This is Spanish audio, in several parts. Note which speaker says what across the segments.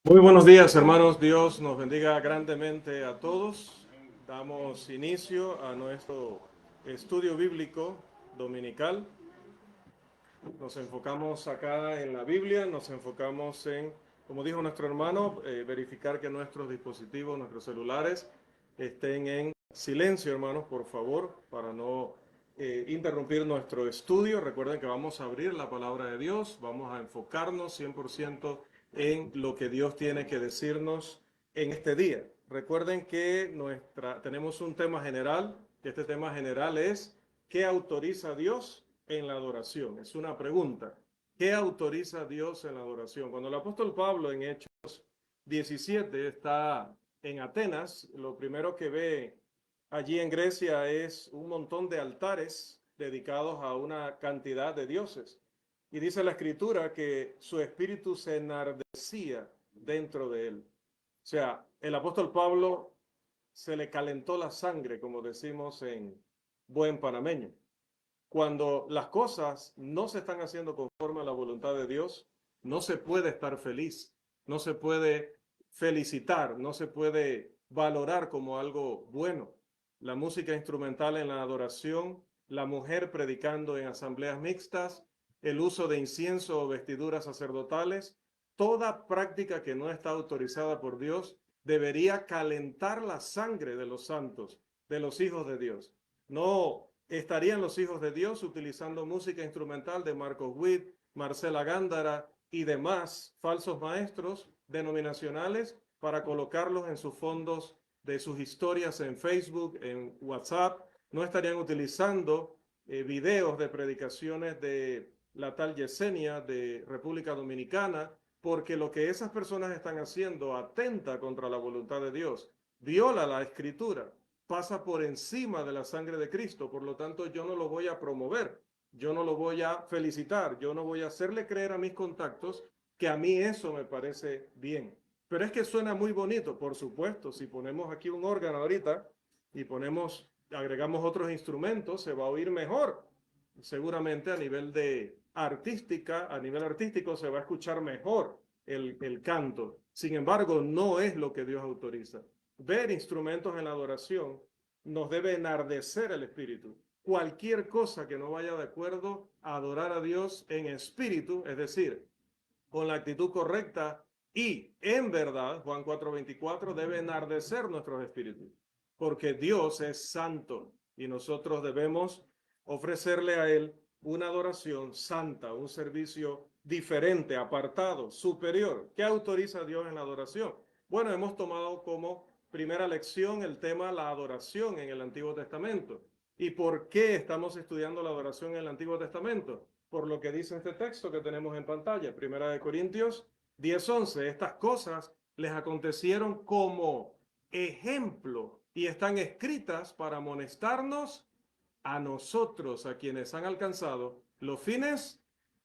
Speaker 1: Muy buenos días, hermanos. Dios nos bendiga grandemente a todos. Damos inicio a nuestro estudio bíblico dominical. Nos enfocamos acá en la Biblia, nos enfocamos en, como dijo nuestro hermano, verificar que nuestros dispositivos, nuestros celulares, estén en silencio, hermanos, por favor, para no interrumpir nuestro estudio. Recuerden que vamos a abrir la palabra de Dios, vamos a enfocarnos 100% en lo que Dios tiene que decirnos en este día. Recuerden que tenemos un tema general, y este tema general es ¿qué autoriza Dios en la adoración? Es una pregunta. ¿Qué autoriza Dios en la adoración? Cuando el apóstol Pablo en Hechos 17 está en Atenas, lo primero que ve allí en Grecia es un montón de altares dedicados a una cantidad de dioses. Y dice la escritura que su espíritu se enardecía dentro de él. O sea, el apóstol Pablo se le calentó la sangre, como decimos en buen panameño. Cuando las cosas no se están haciendo conforme a la voluntad de Dios, no se puede estar feliz, no se puede felicitar, no se puede valorar como algo bueno. La música instrumental en la adoración, la mujer predicando en asambleas mixtas, el uso de incienso o vestiduras sacerdotales, toda práctica que no está autorizada por Dios debería calentar la sangre de los santos, de los hijos de Dios. No estarían los hijos de Dios utilizando música instrumental de Marcos Witt, Marcela Gándara y demás falsos maestros denominacionales para colocarlos en sus fondos de sus historias en Facebook, en WhatsApp. No estarían utilizando videos de predicaciones de la tal Yesenia de República Dominicana, porque lo que esas personas están haciendo atenta contra la voluntad de Dios, viola la escritura, pasa por encima de la sangre de Cristo. Por lo tanto, yo no lo voy a promover, yo no lo voy a felicitar, yo no voy a hacerle creer a mis contactos que a mí eso me parece bien. Pero es que suena muy bonito, por supuesto. Si ponemos aquí un órgano ahorita y agregamos otros instrumentos, se va a oír mejor. Seguramente a nivel artístico se va a escuchar mejor el canto. Sin embargo, no es lo que Dios autoriza. Ver instrumentos en la adoración nos debe enardecer el espíritu. Cualquier cosa que no vaya de acuerdo a adorar a Dios en espíritu, es decir, con la actitud correcta y en verdad, Juan 4:24, debe enardecer nuestros espíritus, porque Dios es santo y nosotros debemos ofrecerle a Él una adoración santa, un servicio diferente, apartado, superior. ¿Qué autoriza Dios en la adoración? Bueno, hemos tomado como primera lección el tema la adoración en el Antiguo Testamento. ¿Y por qué estamos estudiando la adoración en el Antiguo Testamento? Por lo que dice este texto que tenemos en pantalla, Primera de Corintios 10:11. Estas cosas les acontecieron como ejemplo y están escritas para amonestarnos a nosotros, a quienes han alcanzado los fines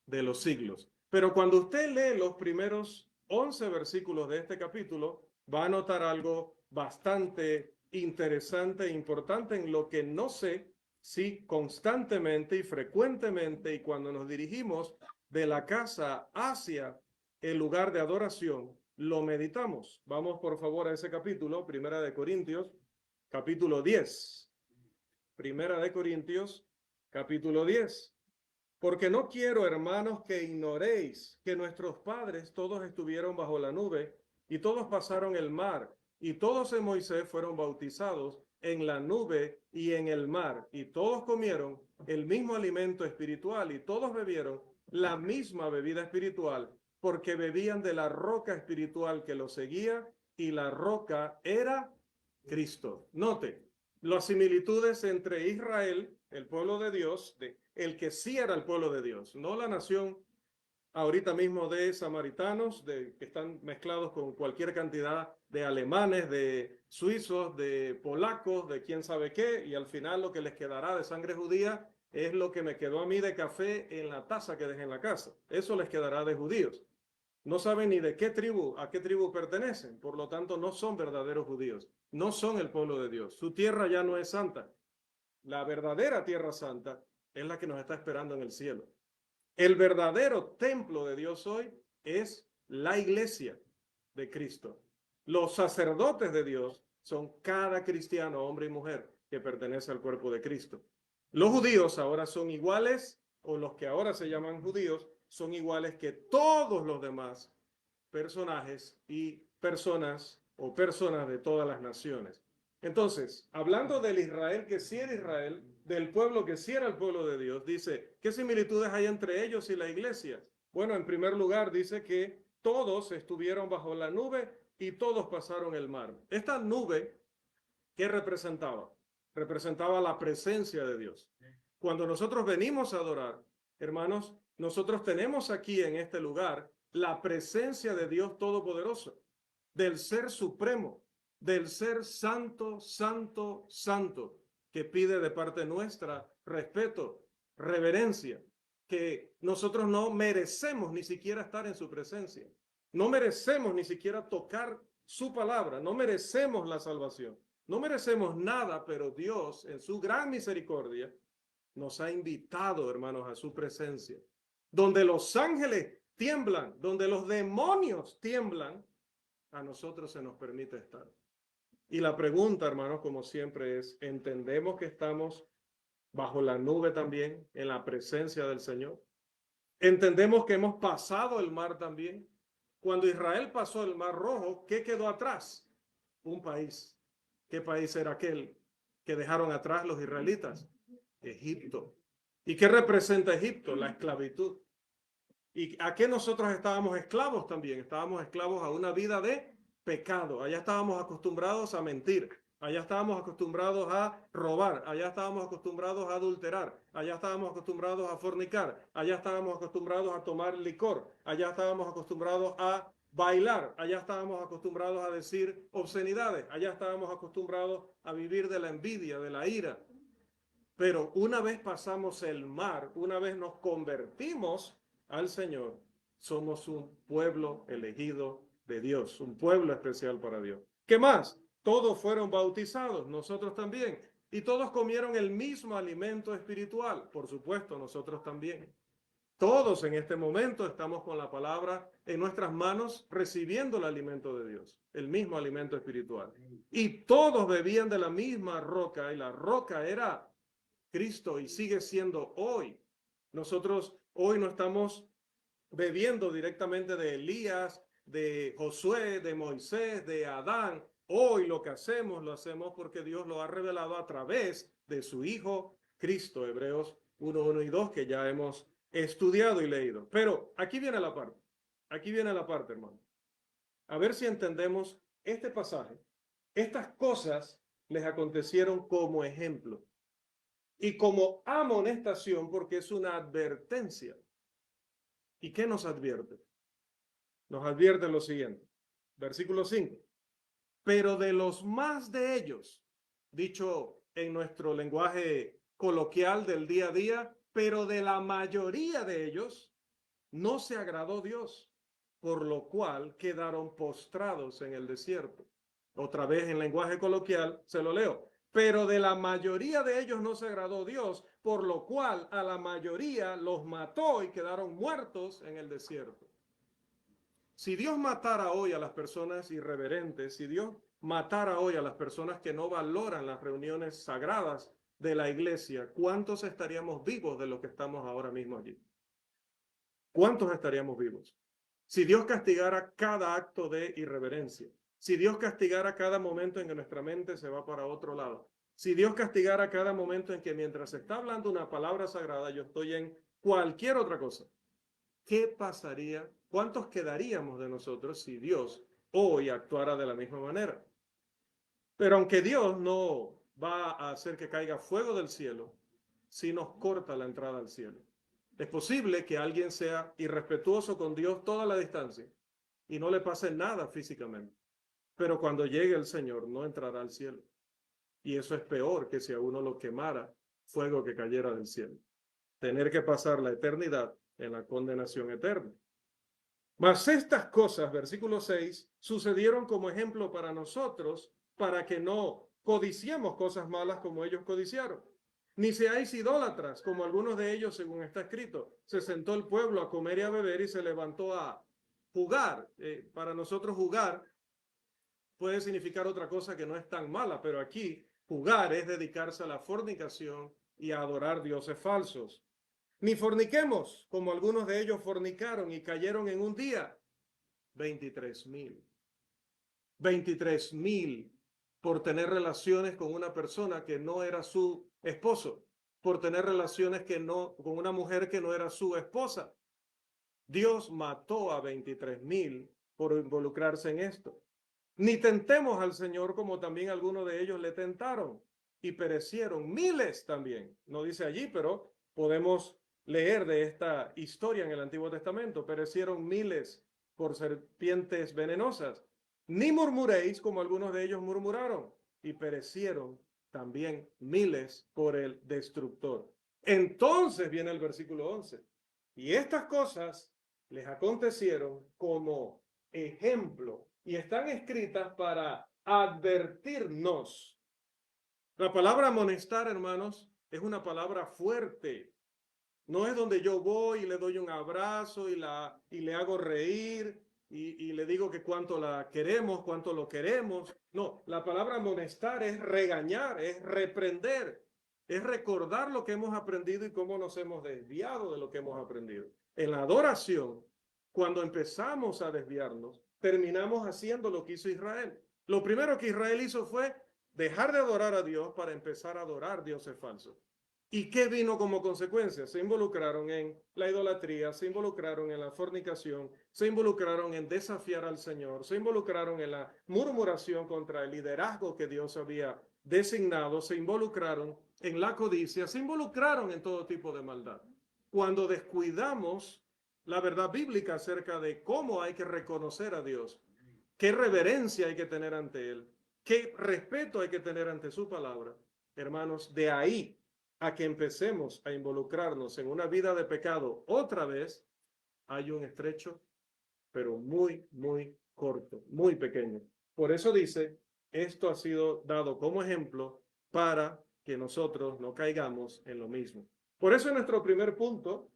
Speaker 1: de los siglos. Pero cuando usted lee los primeros 11 versículos de este capítulo, va a notar algo bastante interesante e importante en lo que no sé si constantemente y frecuentemente y cuando nos dirigimos de la casa hacia el lugar de adoración, lo meditamos. Vamos por favor a ese capítulo, Primera de Corintios, capítulo 10. Primera de Corintios, capítulo 10. Porque no quiero, hermanos, que ignoréis que nuestros padres todos estuvieron bajo la nube y todos pasaron el mar y todos en Moisés fueron bautizados en la nube y en el mar y todos comieron el mismo alimento espiritual y todos bebieron la misma bebida espiritual porque bebían de la roca espiritual que los seguía y la roca era Cristo. Note las similitudes entre Israel, el pueblo de Dios, el que sí era el pueblo de Dios, no la nación ahorita mismo de samaritanos, que están mezclados con cualquier cantidad de alemanes, de suizos, de polacos, de quién sabe qué, y al final lo que les quedará de sangre judía es lo que me quedó a mí de café en la taza que dejé en la casa. Eso les quedará de judíos. No saben ni de a qué tribu pertenecen, por lo tanto no son verdaderos judíos, no son el pueblo de Dios. Su tierra ya no es santa. La verdadera tierra santa es la que nos está esperando en el cielo. El verdadero templo de Dios hoy es la iglesia. de Cristo. Los sacerdotes de Dios son cada cristiano, hombre y mujer, que pertenece al cuerpo de Cristo. Los judíos ahora son iguales, o los que ahora se llaman judíos, son iguales que todos los demás personajes y personas o personas de todas las naciones. Entonces, hablando del Israel que sí era Israel, del pueblo que sí era el pueblo de Dios, dice, ¿qué similitudes hay entre ellos y la iglesia? Bueno, en primer lugar dice que todos estuvieron bajo la nube y todos pasaron el mar. Esta nube, ¿qué representaba? Representaba la presencia de Dios. Cuando nosotros venimos a adorar, hermanos, nosotros tenemos aquí en este lugar la presencia de Dios Todopoderoso, del Ser Supremo, del Ser Santo, Santo, Santo, que pide de parte nuestra respeto, reverencia, que nosotros no merecemos ni siquiera estar en su presencia. No merecemos ni siquiera tocar su palabra, no merecemos la salvación, no merecemos nada, pero Dios, en su gran misericordia, nos ha invitado, hermanos, a su presencia. Donde los ángeles tiemblan, donde los demonios tiemblan, a nosotros se nos permite estar. Y la pregunta, hermanos, como siempre es, ¿entendemos que estamos bajo la nube también, en la presencia del Señor? ¿Entendemos que hemos pasado el mar también? Cuando Israel pasó el Mar Rojo, ¿qué quedó atrás? Un país. ¿Qué país era aquel que dejaron atrás los israelitas? Egipto. ¿Y qué representa Egipto? La esclavitud. ¿Y a qué nosotros estábamos esclavos también? Estábamos esclavos a una vida de pecado. Allá estábamos acostumbrados a mentir. Allá estábamos acostumbrados a robar. Allá estábamos acostumbrados a adulterar. Allá estábamos acostumbrados a fornicar. Allá estábamos acostumbrados a tomar licor. Allá estábamos acostumbrados a bailar. Allá estábamos acostumbrados a decir obscenidades. Allá estábamos acostumbrados a vivir de la envidia, de la ira. Pero una vez pasamos el mar, una vez nos convertimos al Señor, somos un pueblo elegido de Dios, un pueblo especial para Dios. ¿Qué más? Todos fueron bautizados, nosotros también. Y todos comieron el mismo alimento espiritual, por supuesto, nosotros también. Todos en este momento estamos con la palabra en nuestras manos recibiendo el alimento de Dios, el mismo alimento espiritual. Y todos bebían de la misma roca y la roca era Cristo y sigue siendo hoy. Nosotros hoy no estamos bebiendo directamente de Elías, de Josué, de Moisés, de Adán. Hoy lo que hacemos, lo hacemos porque Dios lo ha revelado a través de su Hijo Cristo, Hebreos 1, 1 y 2, que ya hemos estudiado y leído. Pero aquí viene la parte, hermano. A ver si entendemos este pasaje. Estas cosas les acontecieron como ejemplo y como amonestación, porque es una advertencia. ¿Y qué nos advierte? Nos advierte lo siguiente, versículo 5. Pero de los más de ellos, dicho en nuestro lenguaje coloquial del día a día, pero de la mayoría de ellos, no se agradó Dios, por lo cual quedaron postrados en el desierto. Otra vez en lenguaje coloquial, se lo leo. Pero de la mayoría de ellos no se agradó Dios, por lo cual a la mayoría los mató y quedaron muertos en el desierto. Si Dios matara hoy a las personas irreverentes, si Dios matara hoy a las personas que no valoran las reuniones sagradas de la iglesia, ¿cuántos estaríamos vivos de los que estamos ahora mismo allí? ¿Cuántos estaríamos vivos? Si Dios castigara cada acto de irreverencia, si Dios castigara cada momento en que nuestra mente se va para otro lado, si Dios castigara cada momento en que mientras se está hablando una palabra sagrada, yo estoy en cualquier otra cosa, ¿qué pasaría? ¿Cuántos quedaríamos de nosotros si Dios hoy actuara de la misma manera? Pero aunque Dios no va a hacer que caiga fuego del cielo, sí nos corta la entrada al cielo. Es posible que alguien sea irrespetuoso con Dios toda la distancia y no le pase nada físicamente. Pero cuando llegue el Señor no entrará al cielo. Y eso es peor que si a uno lo quemara fuego que cayera del cielo. Tener que pasar la eternidad en la condenación eterna. Mas estas cosas, versículo 6, sucedieron como ejemplo para nosotros, para que no codiciemos cosas malas como ellos codiciaron. Ni seáis idólatras, como algunos de ellos, según está escrito. Se sentó el pueblo a comer y a beber y se levantó a jugar. Para nosotros jugar puede significar otra cosa que no es tan mala, pero aquí jugar es dedicarse a la fornicación y a adorar dioses falsos. Ni forniquemos, como algunos de ellos fornicaron y cayeron en un día. 23,000. 23,000 por tener relaciones con una persona que no era su esposo, por tener relaciones con una mujer que no era su esposa. Dios mató a 23,000 por involucrarse en esto. Ni tentemos al Señor como también algunos de ellos le tentaron y perecieron miles también. No dice allí, pero podemos leer de esta historia en el Antiguo Testamento. Perecieron miles por serpientes venenosas. Ni murmuréis como algunos de ellos murmuraron y perecieron también miles por el destructor. Entonces viene el versículo 11. Y estas cosas les acontecieron como ejemplo y están escritas para advertirnos. La palabra amonestar, hermanos, es una palabra fuerte. No es donde yo voy y le doy un abrazo y le hago reír y le digo que cuánto la queremos, cuánto lo queremos. No, la palabra amonestar es regañar, es reprender, es recordar lo que hemos aprendido y cómo nos hemos desviado de lo que hemos aprendido. En la adoración, cuando empezamos a desviarnos, terminamos haciendo lo que hizo Israel. Lo primero que Israel hizo fue dejar de adorar a Dios para empezar a adorar dioses falsos. ¿Y qué vino como consecuencia? Se involucraron en la idolatría, se involucraron en la fornicación, se involucraron en desafiar al Señor, se involucraron en la murmuración contra el liderazgo que Dios había designado, se involucraron en la codicia, se involucraron en todo tipo de maldad. Cuando descuidamos la verdad bíblica acerca de cómo hay que reconocer a Dios, qué reverencia hay que tener ante Él, qué respeto hay que tener ante su palabra, hermanos, de ahí a que empecemos a involucrarnos en una vida de pecado otra vez, hay un estrecho, pero muy, muy corto, muy pequeño. Por eso dice, esto ha sido dado como ejemplo para que nosotros no caigamos en lo mismo. Por eso en nuestro primer punto,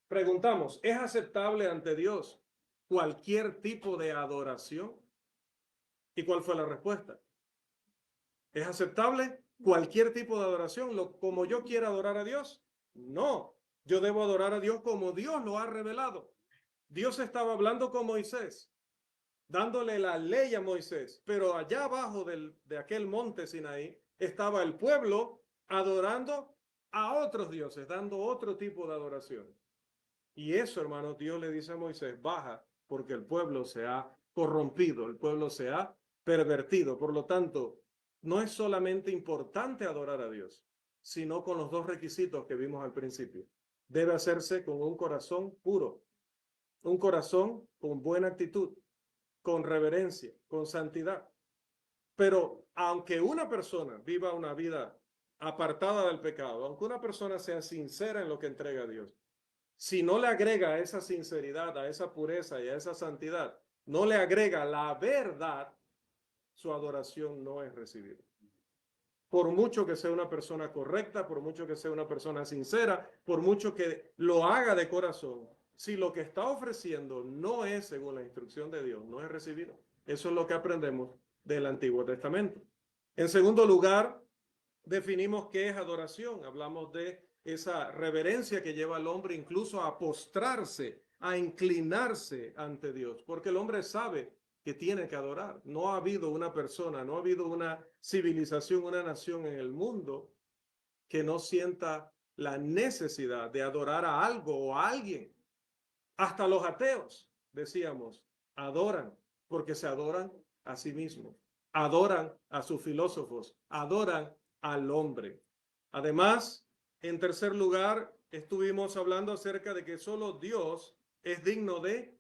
Speaker 1: preguntamos, ¿es aceptable ante Dios cualquier tipo de adoración? ¿Y cuál fue la respuesta? ¿Es aceptable cualquier tipo de adoración como yo quiera adorar a Dios? No, yo debo adorar a Dios como Dios lo ha revelado. Dios estaba hablando con Moisés, dándole la ley a Moisés, pero allá abajo de aquel monte Sinaí estaba el pueblo adorando a otros dioses, dando otro tipo de adoración. Y eso, hermano, Dios le dice a Moisés, baja, porque el pueblo se ha corrompido, el pueblo se ha pervertido. Por lo tanto, no es solamente importante adorar a Dios, sino con los dos requisitos que vimos al principio. Debe hacerse con un corazón puro, un corazón con buena actitud, con reverencia, con santidad. Pero aunque una persona viva una vida apartada del pecado, aunque una persona sea sincera en lo que entrega a Dios, si no le agrega a esa sinceridad, a esa pureza y a esa santidad, no le agrega la verdad, su adoración no es recibida. Por mucho que sea una persona correcta, por mucho que sea una persona sincera, por mucho que lo haga de corazón, si lo que está ofreciendo no es según la instrucción de Dios, no es recibido. Eso es lo que aprendemos del Antiguo Testamento. En segundo lugar, definimos qué es adoración. Hablamos de esa reverencia que lleva al hombre incluso a postrarse, a inclinarse ante Dios, porque el hombre sabe que tiene que adorar. No ha habido una persona, no ha habido una civilización, una nación en el mundo que no sienta la necesidad de adorar a algo o a alguien. Hasta los ateos, decíamos, adoran porque se adoran a sí mismos, adoran a sus filósofos, adoran al hombre. Además, en tercer lugar, estuvimos hablando acerca de que solo Dios es digno de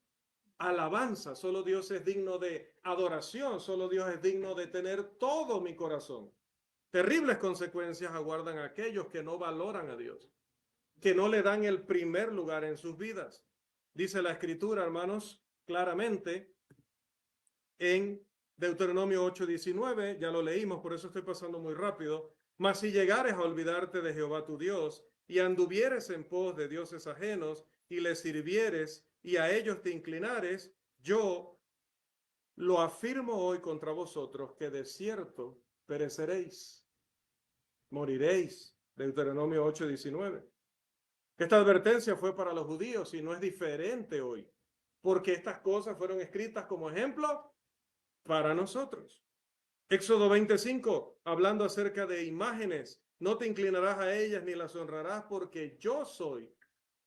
Speaker 1: alabanza, solo Dios es digno de adoración, solo Dios es digno de tener todo mi corazón. Terribles consecuencias aguardan a aquellos que no valoran a Dios, que no le dan el primer lugar en sus vidas. Dice la Escritura, hermanos, claramente en Deuteronomio 8:19, ya lo leímos, por eso estoy pasando muy rápido. Mas si llegares a olvidarte de Jehová tu Dios y anduvieres en pos de dioses ajenos, y les sirvieres, y a ellos te inclinares, yo lo afirmo hoy contra vosotros, que de cierto pereceréis, moriréis. Deuteronomio 8:19. Esta advertencia fue para los judíos y no es diferente hoy, porque estas cosas fueron escritas como ejemplo para nosotros. Éxodo 25, hablando acerca de imágenes, no te inclinarás a ellas ni las honrarás, porque yo soy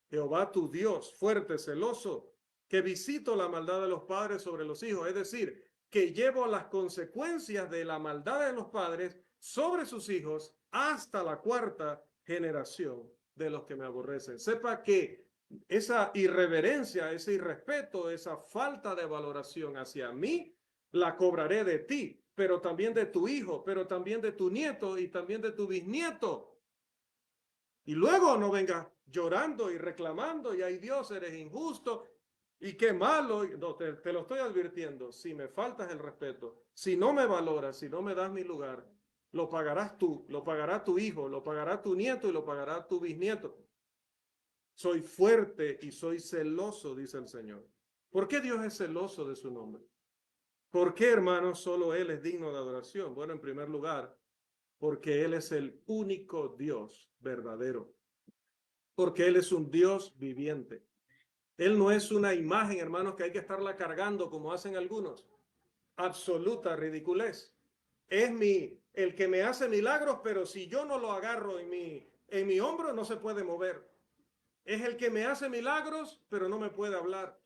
Speaker 1: Jehová tu Dios, fuerte, celoso, que visito la maldad de los padres sobre los hijos, es decir, que llevo las consecuencias de la maldad de los padres sobre sus hijos hasta la cuarta generación de los que me aborrecen. Sepa que esa irreverencia, ese irrespeto, esa falta de valoración hacia mí, la cobraré de ti, pero también de tu hijo, pero también de tu nieto y también de tu bisnieto. Y luego no vengas llorando y reclamando, y ay Dios, eres injusto, y qué malo. No, te lo estoy advirtiendo, si me faltas el respeto, si no me valoras, si no me das mi lugar, lo pagarás tú, lo pagará tu hijo, lo pagará tu nieto y lo pagará tu bisnieto. Soy fuerte y soy celoso, dice el Señor. ¿Por qué Dios es celoso de su nombre? ¿Por qué, hermanos, solo Él es digno de adoración? Bueno, en primer lugar, porque Él es el único Dios verdadero. Porque Él es un Dios viviente. Él no es una imagen, hermanos, que hay que estarla cargando como hacen algunos. Absoluta ridiculez. Es el que me hace milagros, pero si yo no lo agarro en mi hombro, no se puede mover. Es el que me hace milagros, pero no me puede hablar.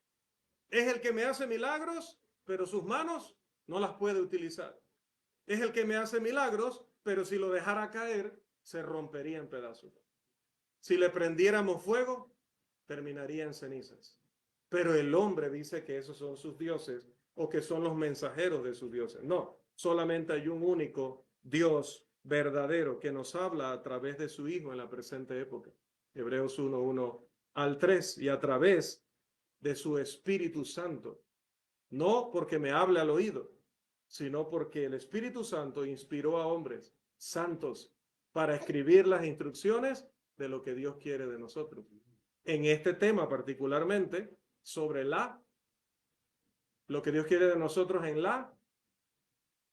Speaker 1: Es el que me hace milagros, pero sus manos no las puede utilizar. Es el que me hace milagros, pero si lo dejara caer, se rompería en pedazos. Si le prendiéramos fuego, terminaría en cenizas. Pero el hombre dice que esos son sus dioses o que son los mensajeros de sus dioses. No, solamente hay un único Dios verdadero que nos habla a través de su Hijo en la presente época. Hebreos 1:1 al 3, y a través de su Espíritu Santo. No porque me hable al oído, sino porque el Espíritu Santo inspiró a hombres santos para escribir las instrucciones de lo que Dios quiere de nosotros. En este tema particularmente, sobre lo que Dios quiere de nosotros en la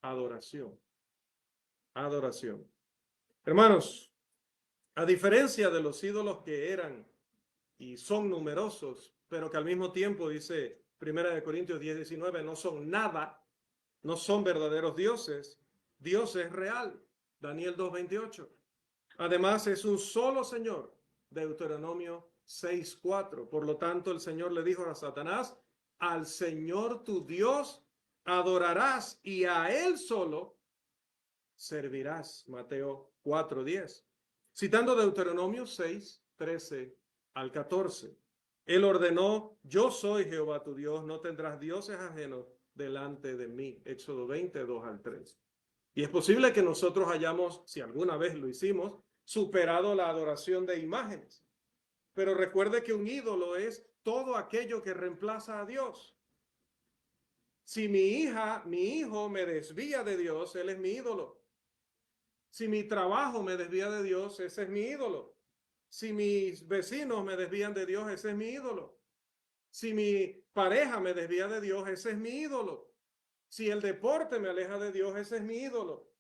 Speaker 1: adoración. Adoración. Hermanos, a diferencia de los ídolos que eran y son numerosos, pero que al mismo tiempo, dice 1 Corintios 10:19, no son nada, no son verdaderos dioses, Dios es real. Daniel 2:28. Además, es un solo Señor. Deuteronomio 6:4. Por lo tanto, el Señor le dijo a Satanás, al Señor tu Dios adorarás y a Él solo servirás. Mateo 4:10. Citando Deuteronomio 6:13 al 14. Él ordenó, yo soy Jehová tu Dios, no tendrás dioses ajenos delante de mí. Éxodo 22 al 3. Y es posible que nosotros hayamos, si alguna vez lo hicimos, superado la adoración de imágenes. Pero recuerde que un ídolo es todo aquello que reemplaza a Dios. Si mi hija, mi hijo me desvía de Dios, él es mi ídolo. Si mi trabajo me desvía de Dios, ese es mi ídolo. Si mis vecinos me desvían de Dios, ese es mi ídolo. Si mi pareja me desvía de Dios, ese es mi ídolo. Si el deporte me aleja de Dios, ese es mi ídolo.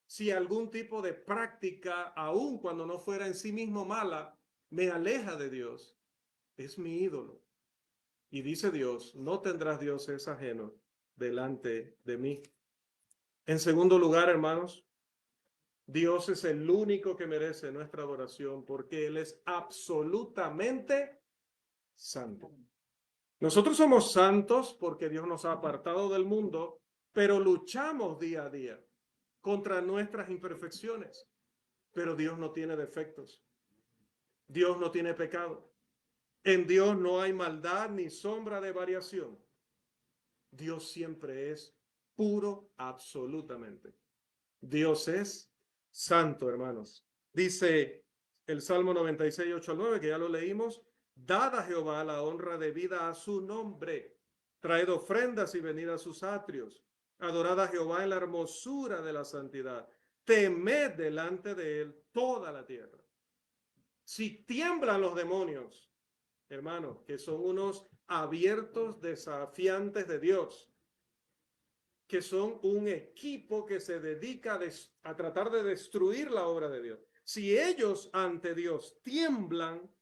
Speaker 1: Si algún tipo de práctica, aun cuando no fuera en sí mismo mala, me aleja de Dios, es mi ídolo. Y dice Dios, no tendrás dioses ajenos delante de mí. En segundo lugar, hermanos, Dios es el único que merece nuestra adoración porque Él es absolutamente santo. Nosotros somos santos porque Dios nos ha apartado del mundo, pero luchamos día a día contra nuestras imperfecciones. Pero Dios no tiene defectos. Dios no tiene pecado. En Dios no hay maldad ni sombra de variación. Dios siempre es puro absolutamente. Dios es santo, hermanos. Dice el Salmo 96, 8 al 9, que ya lo leímos. Dad a Jehová la honra debida a su nombre. Traed ofrendas y venid a sus atrios. Adorad a Jehová en la hermosura de la santidad. Temed delante de él toda la tierra. Si tiemblan los demonios, hermanos, que son unos abiertos desafiantes de Dios, que son un equipo que se dedica a tratar de destruir la obra de Dios. Si ellos ante Dios tiemblan,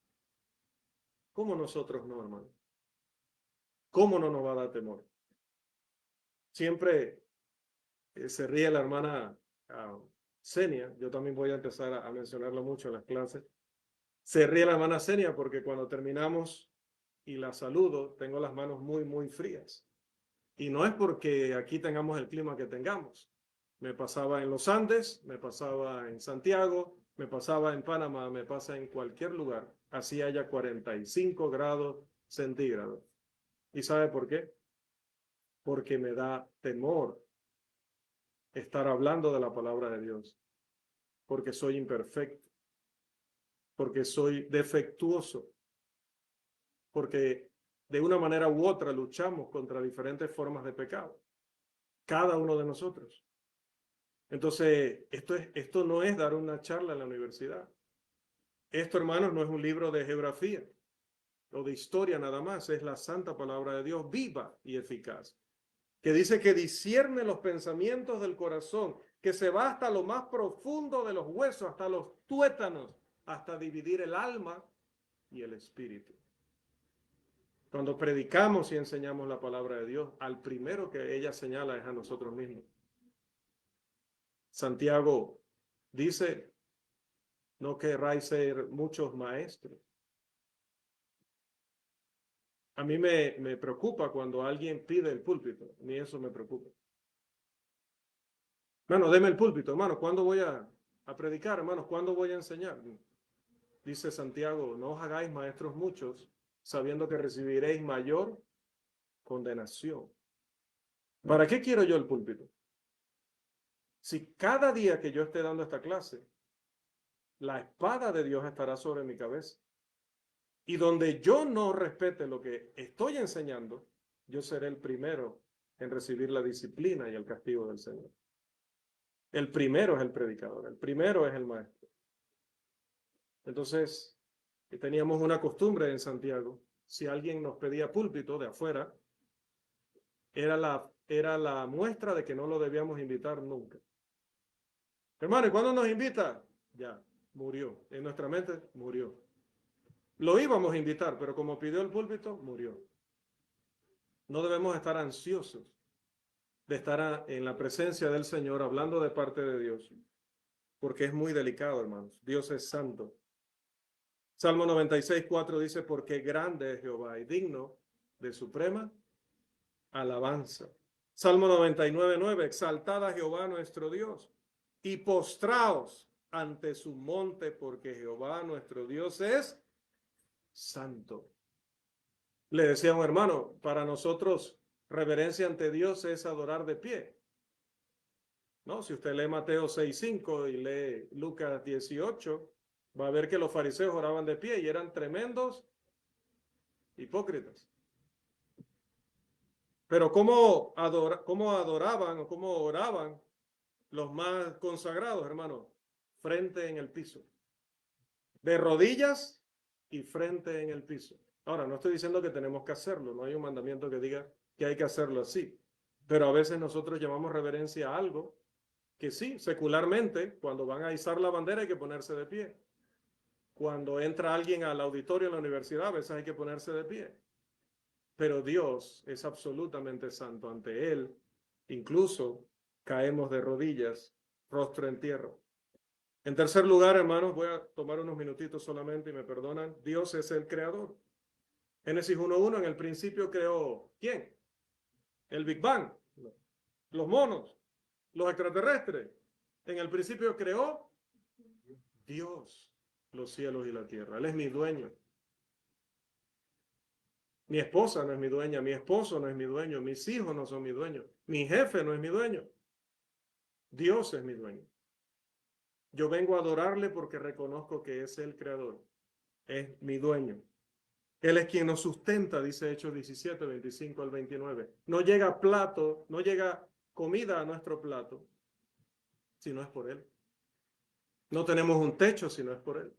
Speaker 1: ¿cómo nosotros no, hermano? ¿Cómo no nos va a dar temor? Siempre se ríe la hermana Senia, yo también voy a empezar a mencionarlo mucho en las clases. Se ríe la hermana Senia porque cuando terminamos y la saludo, tengo las manos muy, muy frías. Y no es porque aquí tengamos el clima que tengamos. Me pasaba en los Andes, me pasaba en Santiago, me pasaba en Panamá, me pasa en cualquier lugar. Así haya 45 grados centígrados. ¿Y sabe por qué? Porque me da temor estar hablando de la palabra de Dios. Porque soy imperfecto. Porque soy defectuoso. Porque de una manera u otra luchamos contra diferentes formas de pecado. Cada uno de nosotros. Entonces, esto no es dar una charla en la universidad. Esto, hermanos, no es un libro de geografía o de historia nada más. Es la santa palabra de Dios viva y eficaz. Que dice que discierne los pensamientos del corazón, que se va hasta lo más profundo de los huesos, hasta los tuétanos, hasta dividir el alma y el espíritu. Cuando predicamos y enseñamos la palabra de Dios, al primero que ella señala es a nosotros mismos. Santiago dice, no querráis ser muchos maestros. A mí me preocupa cuando alguien pide el púlpito, ni eso me preocupa. Hermano, deme el púlpito, hermano, ¿cuándo voy a predicar, hermanos? ¿Cuándo voy a enseñar? Dice Santiago, no os hagáis maestros muchos, sabiendo que recibiréis mayor condenación. ¿Para qué quiero yo el púlpito? Si cada día que yo esté dando esta clase, la espada de Dios estará sobre mi cabeza. Y donde yo no respete lo que estoy enseñando, yo seré el primero en recibir la disciplina y el castigo del Señor. El primero es el predicador, el primero es el maestro. Entonces, teníamos una costumbre en Santiago, si alguien nos pedía púlpito de afuera, era la muestra de que no lo debíamos invitar nunca. Hermano, ¿y cuándo nos invita? Ya, murió. En nuestra mente, murió. Lo íbamos a invitar, pero como pidió el púlpito, murió. No debemos estar ansiosos de estar en la presencia del Señor hablando de parte de Dios, porque es muy delicado, hermanos. Dios es santo. Salmo 96:4 dice, porque grande es Jehová y digno de suprema alabanza. Salmo 99:9, exaltad a Jehová nuestro Dios y postraos ante su monte, porque Jehová nuestro Dios es santo. Le decía a un hermano, para nosotros reverencia ante Dios es adorar de pie. No, si usted lee Mateo 6:5 y lee Lucas 18, va a ver que los fariseos oraban de pie y eran tremendos hipócritas. Pero ¿cómo adoraban o cómo oraban los más consagrados, hermano? Frente en el piso. De rodillas y frente en el piso. Ahora, no estoy diciendo que tenemos que hacerlo, no hay un mandamiento que diga que hay que hacerlo así. Pero a veces nosotros llamamos reverencia a algo que sí, secularmente, cuando van a izar la bandera hay que ponerse de pie. Cuando entra alguien al auditorio en la universidad, a veces hay que ponerse de pie. Pero Dios es absolutamente santo. Ante Él, incluso caemos de rodillas, rostro en tierra. En tercer lugar, hermanos, voy a tomar unos minutitos solamente y me perdonan. Dios es el creador. Génesis 1:1, en el principio creó, ¿quién? El Big Bang, los monos, los extraterrestres. En el principio creó Dios los cielos y la tierra. Él es mi dueño. Mi esposa no es mi dueña, mi esposo no es mi dueño, mis hijos no son mi dueño, mi jefe no es mi dueño. Dios es mi dueño. Yo vengo a adorarle porque reconozco que es el creador, es mi dueño. Él es quien nos sustenta, dice Hechos 17:25-29. No llega plato, no llega comida a nuestro plato si no es por Él. No tenemos un techo si no es por Él.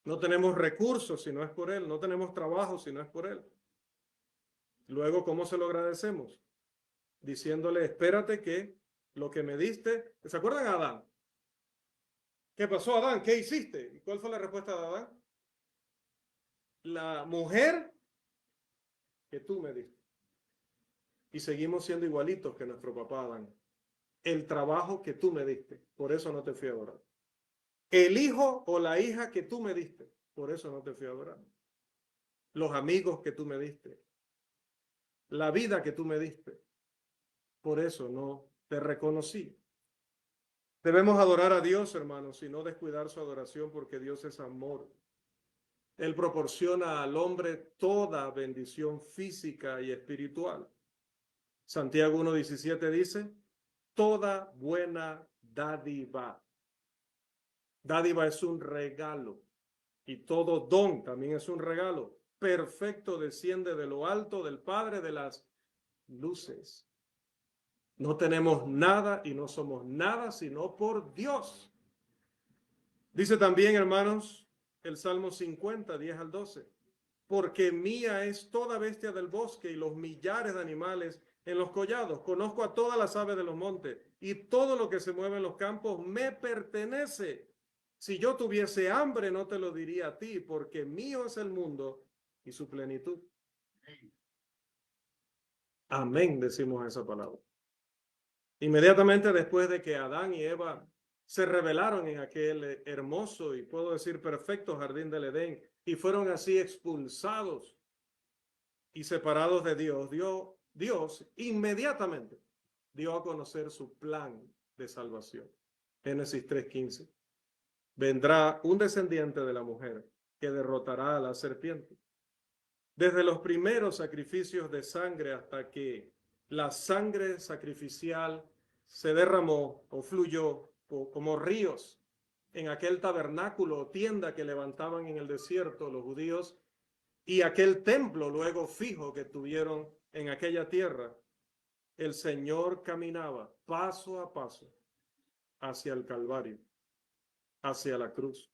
Speaker 1: No tenemos recursos si no es por Él. No tenemos trabajo si no es por Él. Luego, ¿cómo se lo agradecemos? Diciéndole, espérate que lo que me diste... ¿Se acuerdan a Adán? ¿Qué pasó, Adán? ¿Qué hiciste? ¿Y cuál fue la respuesta de Adán? La mujer que tú me diste. Y seguimos siendo igualitos que nuestro papá Adán. El trabajo que tú me diste, por eso no te fui a adorar. El hijo o la hija que tú me diste, por eso no te fui a adorar. Los amigos que tú me diste, la vida que tú me diste, por eso no te reconocí. Debemos adorar a Dios, hermanos, y no descuidar su adoración, porque Dios es amor. Él proporciona al hombre toda bendición física y espiritual. Santiago 1:17 dice, toda buena dádiva. Dádiva es un regalo y todo don también es un regalo. Perfecto desciende de lo alto del Padre de las luces. No tenemos nada y no somos nada sino por Dios. Dice también, hermanos, el Salmo 50, 10 al 12. Porque mía es toda bestia del bosque y los millares de animales en los collados. Conozco a todas las aves de los montes y todo lo que se mueve en los campos me pertenece. Si yo tuviese hambre, no te lo diría a ti, porque mío es el mundo y su plenitud. Amén, decimos esa palabra. Inmediatamente después de que Adán y Eva se rebelaron en aquel hermoso y puedo decir perfecto jardín del Edén y fueron así expulsados y separados de Dios, Dios inmediatamente dio a conocer su plan de salvación. Génesis 3:15. Vendrá un descendiente de la mujer que derrotará a la serpiente. Desde los primeros sacrificios de sangre hasta que la sangre sacrificial se derramó o fluyó como ríos en aquel tabernáculo o tienda que levantaban en el desierto los judíos y aquel templo luego fijo que tuvieron en aquella tierra, el Señor caminaba paso a paso hacia el Calvario, hacia la cruz.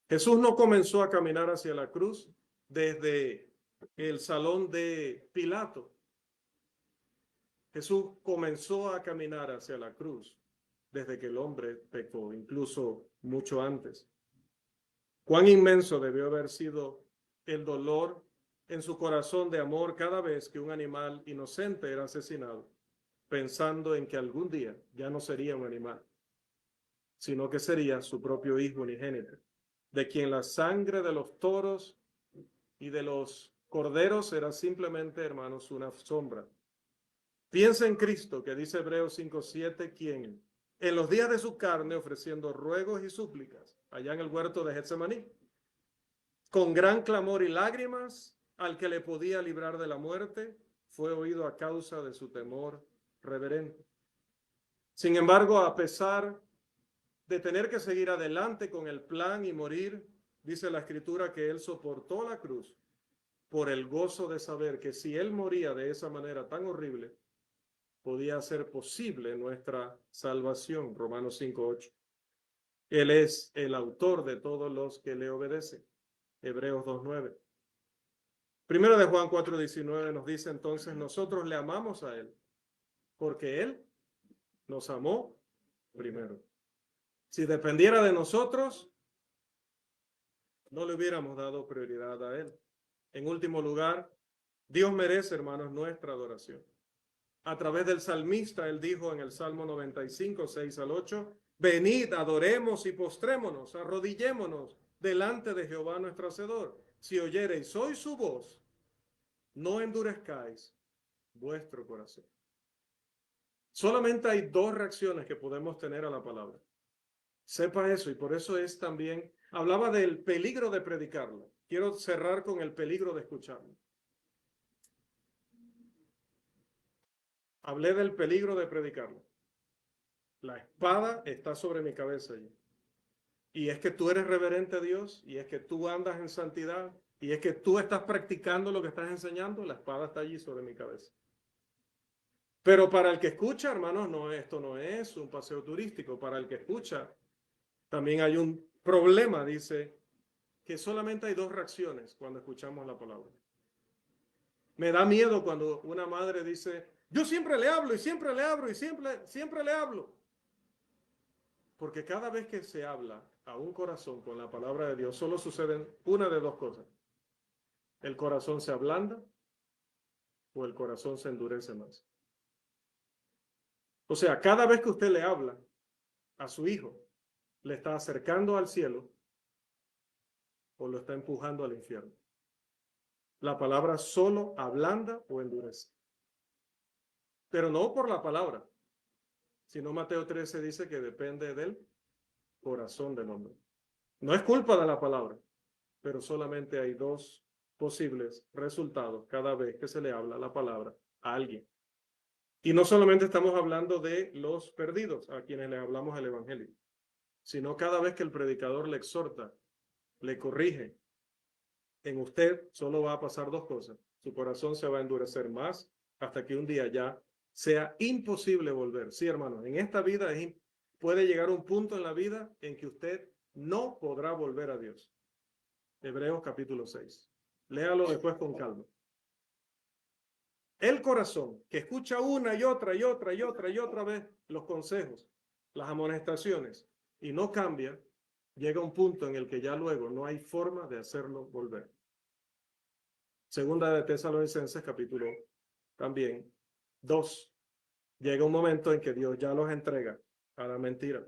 Speaker 1: Jesús no comenzó a caminar hacia la cruz desde el salón de Pilato. Jesús comenzó a caminar hacia la cruz desde que el hombre pecó, incluso mucho antes. Cuán inmenso debió haber sido el dolor en su corazón de amor cada vez que un animal inocente era asesinado, pensando en que algún día ya no sería un animal, sino que sería su propio hijo unigénito, de quien la sangre de los toros y de los corderos era simplemente, hermanos, una sombra. Piensa en Cristo, que dice Hebreos 5:7, quien en los días de su carne, ofreciendo ruegos y súplicas, allá en el huerto de Getsemaní, con gran clamor y lágrimas, al que le podía librar de la muerte, fue oído a causa de su temor reverente. Sin embargo, a pesar de tener que seguir adelante con el plan y morir, dice la Escritura que él soportó la cruz por el gozo de saber que si él moría de esa manera tan horrible, podía ser posible nuestra salvación. Romanos 5:8. Él es el autor de todos los que le obedecen. Hebreos 2:9. Primero de Juan 4:19 nos dice entonces, nosotros le amamos a él, porque él nos amó primero. Si dependiera de nosotros, no le hubiéramos dado prioridad a él. En último lugar, Dios merece, hermanos, nuestra adoración. A través del salmista, él dijo en el Salmo 95, 6 al 8, venid, adoremos y postrémonos, arrodillémonos delante de Jehová nuestro Hacedor. Si oyereis hoy su voz, no endurezcáis vuestro corazón. Solamente hay dos reacciones que podemos tener a la palabra. Sepa eso, y por eso es también, hablaba del peligro de predicarlo. Quiero cerrar con el peligro de escucharlo. Hablé del peligro de predicarlo. La espada está sobre mi cabeza allí. Y es que tú eres reverente a Dios, y es que tú andas en santidad, y es que tú estás practicando lo que estás enseñando, la espada está allí sobre mi cabeza. Pero para el que escucha, hermanos, esto no es un paseo turístico. Para el que escucha, también hay un problema, dice que solamente hay dos reacciones cuando escuchamos la palabra. Me da miedo cuando una madre dice, yo siempre le hablo y siempre le hablo y siempre le hablo. Porque cada vez que se habla a un corazón con la palabra de Dios, solo suceden una de dos cosas. El corazón se ablanda o el corazón se endurece más. O sea, cada vez que usted le habla a su hijo, le está acercando al cielo o lo está empujando al infierno. La palabra solo ablanda o endurece. Pero no por la palabra, sino Mateo 13 dice que depende del corazón del hombre. No es culpa de la palabra, pero solamente hay dos posibles resultados cada vez que se le habla la palabra a alguien. Y no solamente estamos hablando de los perdidos, a quienes les hablamos el evangelio, sino cada vez que el predicador le exhorta, le corrige, en usted solo va a pasar dos cosas. Su corazón se va a endurecer más hasta que un día ya sea imposible volver. Sí, hermanos, en esta vida puede llegar un punto en la vida en que usted no podrá volver a Dios. Hebreos capítulo 6. Léalo después con calma. El corazón que escucha una y otra y otra y otra y otra vez los consejos, las amonestaciones y no cambia, llega un punto en el que ya luego no hay forma de hacerlo volver. Segunda de Tesalonicenses capítulo también 2. Llega un momento en que Dios ya los entrega a la mentira.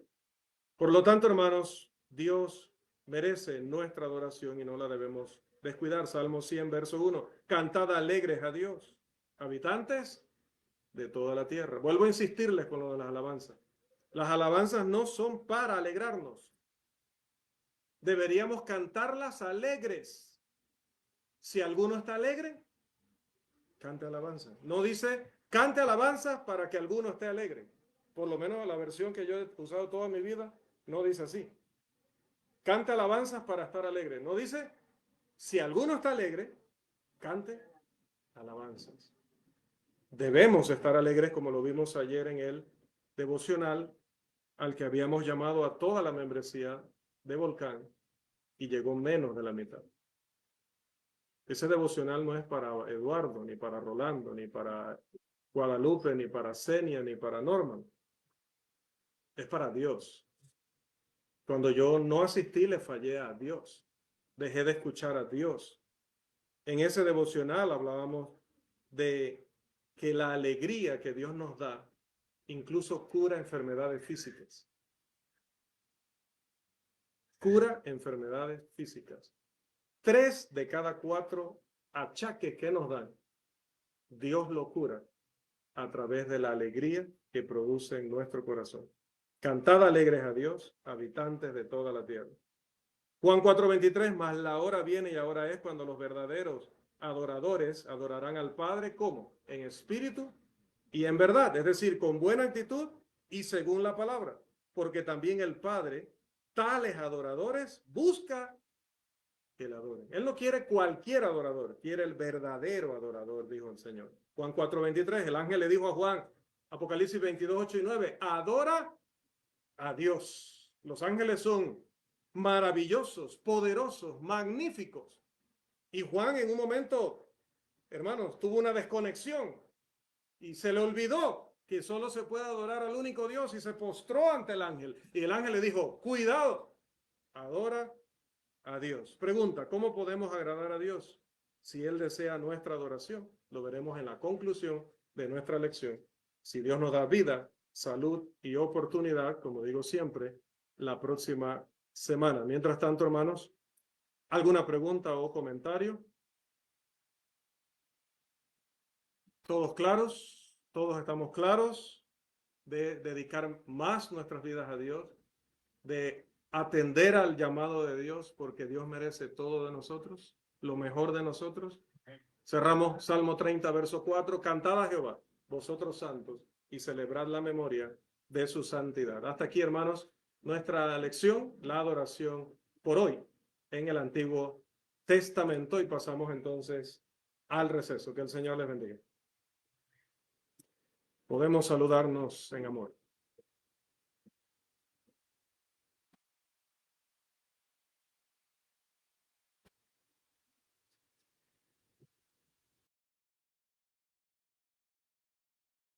Speaker 1: Por lo tanto, hermanos, Dios merece nuestra adoración y no la debemos descuidar. Salmo 100, verso 1. Cantad alegres a Dios, habitantes de toda la tierra. Vuelvo a insistirles con lo de las alabanzas. Las alabanzas no son para alegrarnos. Deberíamos cantarlas alegres. Si alguno está alegre, cante alabanza. No dice, cante alabanzas para que alguno esté alegre. Por lo menos la versión que yo he usado toda mi vida no dice así. Cante alabanzas para estar alegre. No dice, si alguno está alegre, cante alabanzas. Debemos estar alegres como lo vimos ayer en el devocional al que habíamos llamado a toda la membresía de Volcán y llegó menos de la mitad. Ese devocional no es para Eduardo, ni para Rolando, ni para Guadalupe, ni para Senia, ni para Norman. Es para Dios. Cuando yo no asistí, le fallé a Dios. Dejé de escuchar a Dios. En ese devocional hablábamos de que la alegría que Dios nos da incluso cura enfermedades físicas. Cura enfermedades físicas. 3 de cada 4 achaques que nos dan, Dios lo cura a través de la alegría que produce en nuestro corazón. Cantad alegres a Dios, habitantes de toda la tierra. Juan 4:23, mas la hora viene y ahora es cuando los verdaderos adoradores adorarán al Padre, ¿cómo? En espíritu y en verdad, es decir, con buena actitud y según la palabra, porque también el Padre, tales adoradores, busca que le adoren. Él no quiere cualquier adorador, quiere el verdadero adorador, dijo el Señor. Juan 4:23, el ángel le dijo a Juan, Apocalipsis 22:8 y 9, adora a Dios. Los ángeles son maravillosos, poderosos, magníficos. Y Juan en un momento, hermanos, tuvo una desconexión y se le olvidó que solo se puede adorar al único Dios y se postró ante el ángel. Y el ángel le dijo, cuidado, adora a Dios. Pregunta, ¿cómo podemos agradar a Dios? Si Él desea nuestra adoración, lo veremos en la conclusión de nuestra lección. Si Dios nos da vida, salud y oportunidad, como digo siempre, la próxima semana. Mientras tanto, hermanos, ¿alguna pregunta o comentario? ¿Todos claros? ¿Todos estamos claros de dedicar más nuestras vidas a Dios? De atender al llamado de Dios, porque Dios merece todo de nosotros, lo mejor de nosotros. Cerramos Salmo 30, verso 4. Cantad a Jehová, vosotros santos, y celebrad la memoria de su santidad. Hasta aquí, hermanos, nuestra lección, la adoración por hoy en el Antiguo Testamento, y pasamos entonces al receso. Que el Señor les bendiga. Podemos saludarnos en amor.